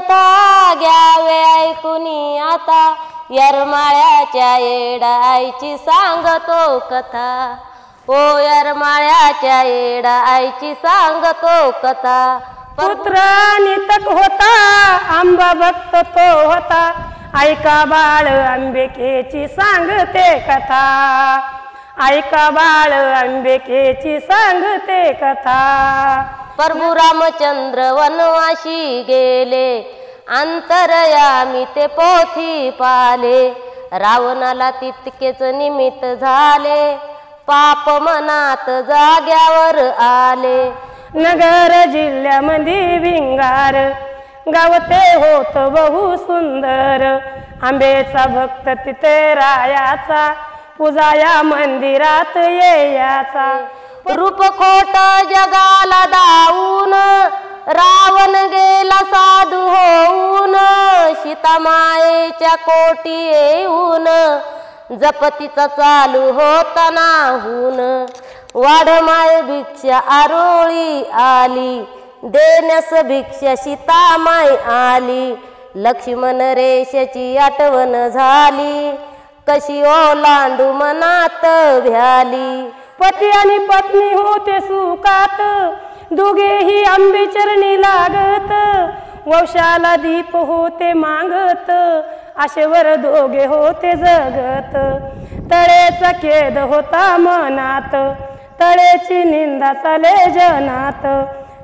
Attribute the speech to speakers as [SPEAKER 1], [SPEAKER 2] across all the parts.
[SPEAKER 1] कथा घ्यावे ऐकुनी आता, येरमाळ्याच्या येडाईची सांगतो कथा। ओ येरमाळ्याच्या येडाईची सांगतो कथा।
[SPEAKER 2] पुत्र नितक होता आंबा भक्त तो होता, ऐका बाळ अंबिकेची सांगते कथा। ऐका बाळ अंबिकेची सांगते कथा।
[SPEAKER 1] प्रभू रामचंद्र वनवाशी गेले, अंतरयामी ते पोथी पाले। रावणाला तितकेच निमित्त झाले, पाप मनात जाग्यावर आले।
[SPEAKER 2] नगर जिल्ह्यामध्ये भिंगार गाव ते होत बहु सुंदर, आंबेचा भक्त तिथे रायाचा, पूजाया मंदिरात येयाचा।
[SPEAKER 1] रूप खोट जगाला दावून, रावण गेला साधू होऊन। सीतामायेच्या कोटी येऊन, जपतीचा चालू होताना हून। वाढमाय भिक्षा आरोळी आली, देण्यास भिक्षा सीतामाई आली। लक्ष्मण रेषेची आठवण झाली, कशी ओलांडू मनात भ्याली।
[SPEAKER 2] पती आणि पत्नी होते सुखात, दोघेही आंबे चरणी लागत। वंशाला दीप होते मागत, आशेवर दोघे होते जगत। तळेचा खेद होता मनात, तळेची निंदा चाले जनात।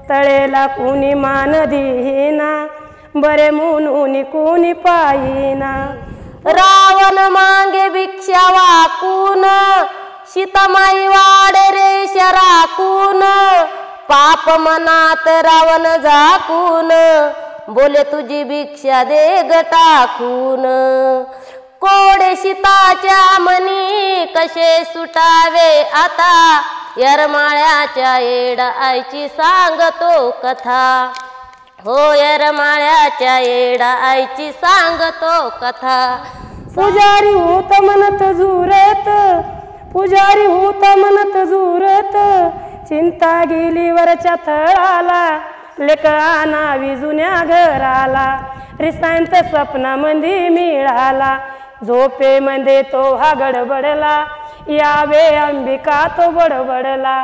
[SPEAKER 2] तळेला कुणी मान देईना, बरे म्हणून कुणी पाहिना।
[SPEAKER 1] रावण मागे भिक्षा वाकून, सीतामाई वाडे रेषा राखून। पाप मनात रावण झाकून, बोले तुझी भिक्षा दे ग टाकून। कोडे सीताच्या मनी कसे सुटावे आता, येरमाळ्याच्या येडाईची सांगतो कथा। हो येरमाळ्याच्या येडाईची सांगतो कथा।
[SPEAKER 2] पुजारी होता म्हणत झुरत, पुजारी होता म्हणत झुरत। चिंता गेली वरच्या थळाला, लेकरांना विजुन्या घराला। रिसांत स्वप्नामध्ये मिळाला, झोपेमध्ये तो हा गडबडला। यावे अंबिका तो बडबडला।